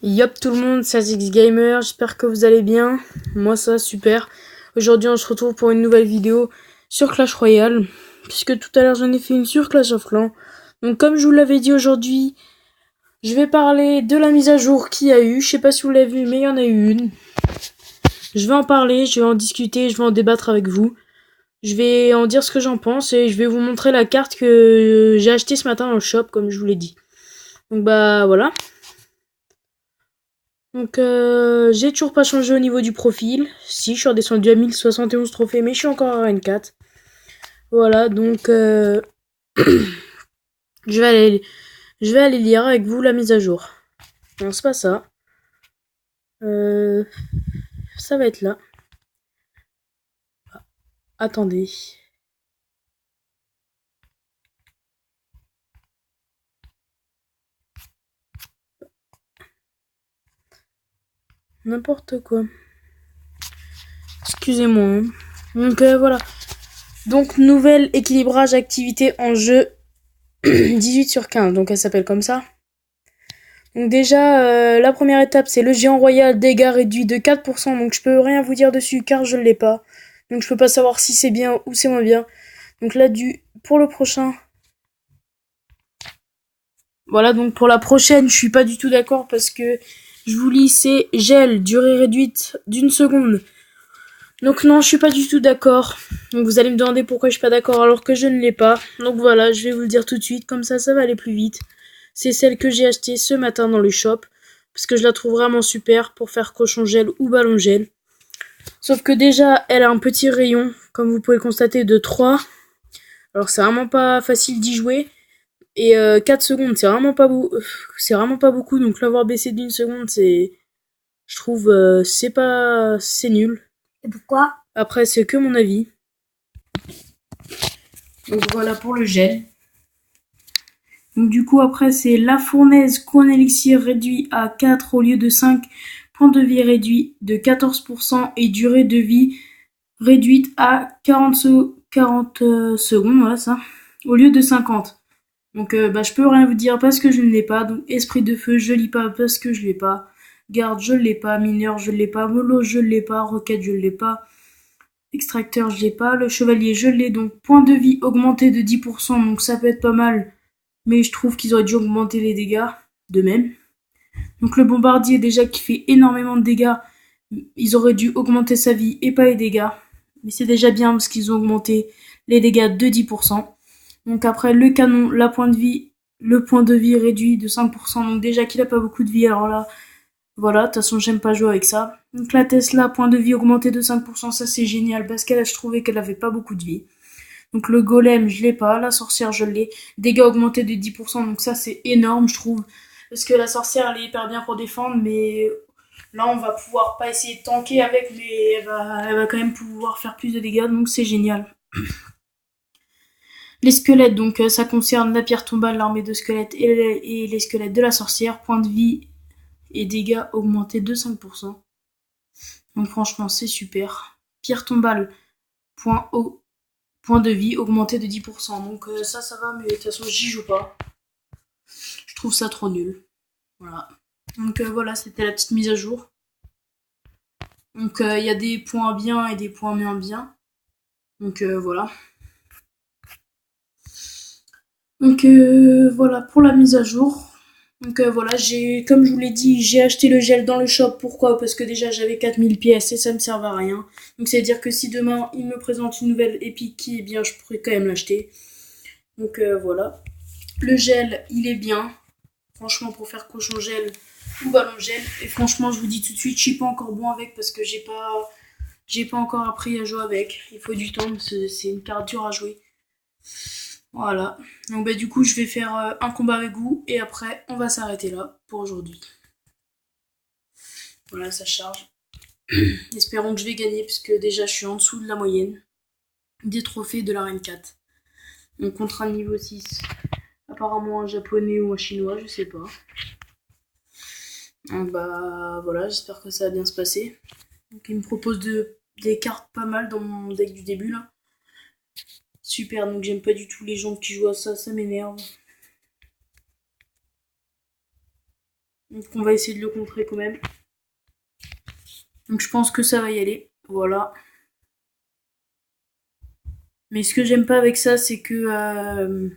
Yop tout le monde, c'est Azix Gamer, j'espère que vous allez bien. Moi ça, super. Aujourd'hui on se retrouve pour une nouvelle vidéo sur Clash Royale, puisque tout à l'heure j'en ai fait une sur Clash of Clans. Donc comme je vous l'avais dit aujourd'hui, je vais parler de la mise à jour qu'il y a eu. Je sais pas si vous l'avez vu, mais il y en a eu une. Je vais en parler, je vais en discuter, je vais en débattre avec vous. Je vais en dire ce que j'en pense et je vais vous montrer la carte que j'ai achetée ce matin dans le shop, comme je vous l'ai dit. Donc bah voilà. Donc j'ai toujours pas changé au niveau du profil. Si, je suis redescendu à 1071 trophées, mais je suis encore à N4. Voilà, donc je vais aller je vais aller lire avec vous la mise à jour. Non, c'est pas ça. Ça va être là. Attendez. N'importe quoi. Excusez-moi. Hein. Donc voilà. Donc nouvel équilibrage activité en jeu 18/15. Donc elle s'appelle comme ça. Donc déjà, la première étape, c'est le géant royal, dégâts réduits de 4%, donc je peux rien vous dire dessus car je ne l'ai pas. Donc je peux pas savoir si c'est bien ou c'est moins bien. Donc là, pour le prochain... Voilà, donc pour la prochaine, je suis pas du tout d'accord parce que je vous lis, c'est gel, durée réduite d'une seconde. Donc non, je suis pas du tout d'accord. Donc vous allez me demander pourquoi je suis pas d'accord alors que je ne l'ai pas. Donc voilà, je vais vous le dire tout de suite, comme ça va aller plus vite. C'est celle que j'ai achetée ce matin dans le shop, parce que je la trouve vraiment super pour faire cochon gel ou ballon gel. Sauf que déjà, elle a un petit rayon, comme vous pouvez le constater, de 3. Alors c'est vraiment pas facile d'y jouer. Et 4 secondes, c'est vraiment pas beaucoup, donc l'avoir baissé d'une seconde, je trouve, c'est nul. Et pourquoi? Après, c'est que mon avis. Donc voilà pour le gel. Donc du coup après c'est la fournaise coin élixir réduit à 4 au lieu de 5, point de vie réduit de 14% et durée de vie réduite à 40 secondes, voilà ça, au lieu de 50. Donc je peux rien vous dire parce que je ne l'ai pas. Donc esprit de feu je lis pas parce que je l'ai pas. Garde je l'ai pas, mineur je l'ai pas, mollo je l'ai pas, roquette je l'ai pas. Extracteur je l'ai pas, le chevalier je l'ai, donc point de vie augmenté de 10%, donc ça peut être pas mal mais je trouve qu'ils auraient dû augmenter les dégâts de même. Donc le bombardier déjà qui fait énormément de dégâts, ils auraient dû augmenter sa vie et pas les dégâts. Mais c'est déjà bien parce qu'ils ont augmenté les dégâts de 10%. Donc après le canon, le point de vie réduit de 5%. Donc déjà qu'il a pas beaucoup de vie, alors là, voilà, de toute façon j'aime pas jouer avec ça. Donc la Tesla, point de vie augmenté de 5%, ça c'est génial parce qu'elle, je trouvais qu'elle avait pas beaucoup de vie. Donc le golem, je l'ai pas. La sorcière, je l'ai. Dégâts augmentés de 10%, donc ça c'est énorme, je trouve. Parce que la sorcière, elle est hyper bien pour défendre, mais là on va pouvoir pas essayer de tanker avec, mais elle va quand même pouvoir faire plus de dégâts, donc c'est génial. Les squelettes, donc ça concerne la pierre tombale, l'armée de squelettes et les squelettes de la sorcière. Point de vie et dégâts augmentés de 5%. Donc franchement, c'est super. Pierre tombale, point de vie augmenté de 10%. Donc ça va, mais de toute façon, j'y joue pas. Je trouve ça trop nul. Voilà. Donc voilà, c'était la petite mise à jour. Donc il y a des points bien et des points moins bien. Donc voilà. Donc voilà pour la mise à jour. Donc voilà, comme je vous l'ai dit, j'ai acheté le gel dans le shop. Pourquoi? Parce que déjà j'avais 4000 pièces et ça me servait à rien. Donc c'est à dire que si demain il me présente une nouvelle épique qui est bien, je pourrais quand même l'acheter. Donc voilà. Le gel, il est bien. Franchement, pour faire cochon gel ou ballon gel. Et franchement, je vous dis tout de suite, je suis pas encore bon avec parce que j'ai pas encore appris à jouer avec. Il faut du temps, c'est une carte dure à jouer. Voilà. Donc du coup, je vais faire un combat avec vous et après, on va s'arrêter là pour aujourd'hui. Voilà, ça charge. Espérons que je vais gagner puisque déjà, je suis en dessous de la moyenne des trophées de l'arène 4. Donc contre un niveau 6. Apparemment un japonais ou un chinois, je sais pas. Donc voilà, j'espère que ça va bien se passer. Donc il me propose des cartes pas mal dans mon deck du début là. Super, donc j'aime pas du tout les gens qui jouent à ça, ça m'énerve. Donc on va essayer de le contrer quand même. Donc je pense que ça va y aller. Voilà. Mais ce que j'aime pas avec ça, c'est que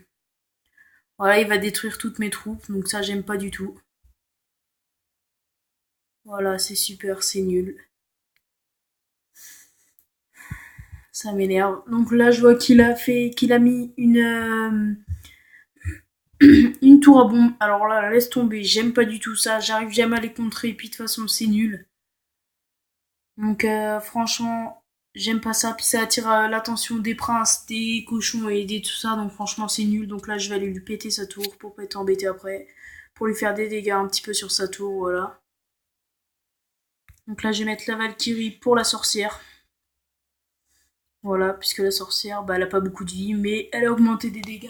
voilà, il va détruire toutes mes troupes. Donc ça, j'aime pas du tout. Voilà, c'est super, c'est nul. Ça m'énerve. Donc là, je vois qu'il a mis une tour à bombe. Alors là, laisse tomber. J'aime pas du tout ça. J'arrive jamais à les contrer. Et puis de toute façon, c'est nul. Donc franchement, j'aime pas ça. Puis ça attire l'attention des princes, des cochons et des tout ça. Donc franchement, c'est nul. Donc là, je vais aller lui péter sa tour pour pas être embêté après. Pour lui faire des dégâts un petit peu sur sa tour. Voilà. Donc là, je vais mettre la Valkyrie pour la sorcière. Voilà, puisque la sorcière, bah, elle a pas beaucoup de vie, mais elle a augmenté des dégâts.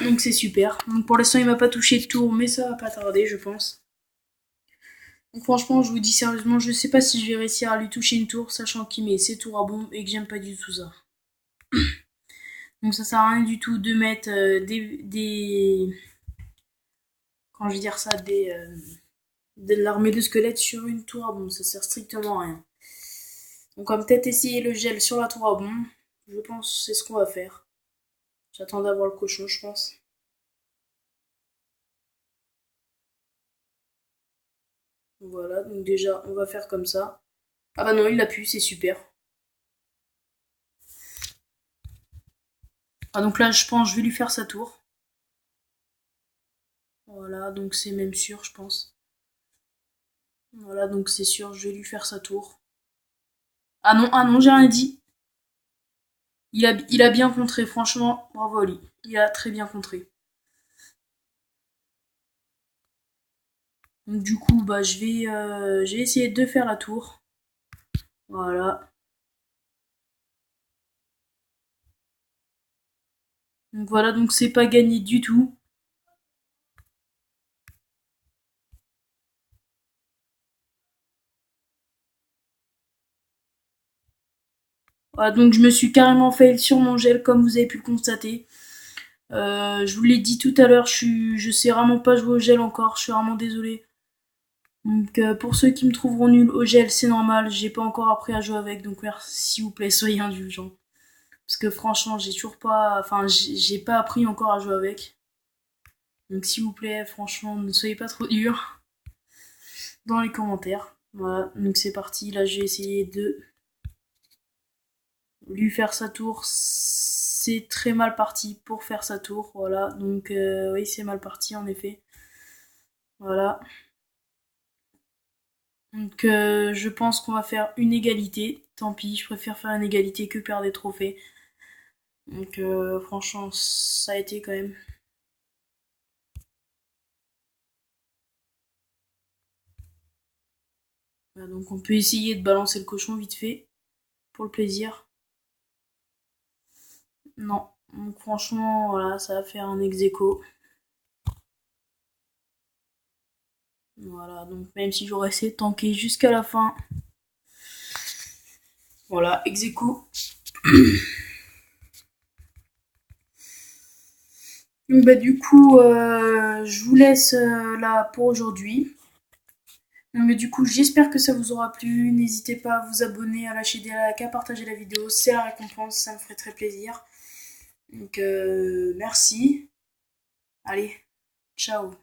Donc c'est super. Donc pour l'instant, il m'a pas touché de tour, mais ça va pas tarder, je pense. Donc franchement, je vous dis sérieusement, je sais pas si je vais réussir à lui toucher une tour, sachant qu'il met ses tours à bombe et que j'aime pas du tout ça. Donc ça sert à rien du tout de mettre quand je vais dire ça, de l'armée de squelettes sur une tour à bombe. Ça sert strictement à rien. Donc on va peut-être essayer le gel sur la tour à bombe. Je pense que c'est ce qu'on va faire. J'attends d'avoir le cochon, je pense. Voilà, donc déjà, on va faire comme ça. Ah bah non, il l'a pu, c'est super. Ah donc là, je pense, je vais lui faire sa tour. Voilà, donc c'est même sûr, je pense. Voilà, donc c'est sûr, je vais lui faire sa tour. Ah non, j'ai rien dit. Il a bien contré, franchement, bravo à lui. Il a très bien contré. Donc du coup, bah je vais essayer de faire la tour. Voilà. Donc voilà, donc c'est pas gagné du tout. Voilà, donc je me suis carrément fail sur mon gel, comme vous avez pu le constater. Je vous l'ai dit tout à l'heure, je sais vraiment pas jouer au gel encore, je suis vraiment désolée. Donc pour ceux qui me trouveront nul au gel, c'est normal, j'ai pas encore appris à jouer avec, donc s'il vous plaît, soyez indulgents. Parce que franchement, j'ai toujours pas, enfin, j'ai pas appris encore à jouer avec. Donc s'il vous plaît, franchement, ne soyez pas trop durs dans les commentaires. Voilà, donc c'est parti, là je vais essayer de lui faire sa tour. C'est très mal parti pour faire sa tour, voilà, donc oui, c'est mal parti en effet. Voilà. Donc je pense qu'on va faire une égalité. Tant pis, je préfère faire une égalité que perdre des trophées. Donc franchement, ça a été quand même. Voilà, donc on peut essayer de balancer le cochon vite fait, pour le plaisir. Non. Donc franchement, voilà, ça va faire un ex-aequo. Voilà, donc même si j'aurais essayé de tanker jusqu'à la fin. Voilà, ex-aequo. Donc bah du coup, je vous laisse là pour aujourd'hui. Mais du coup, j'espère que ça vous aura plu. N'hésitez pas à vous abonner, à lâcher des likes, à partager la vidéo. C'est la récompense, ça me ferait très plaisir. Donc, merci. Allez, ciao.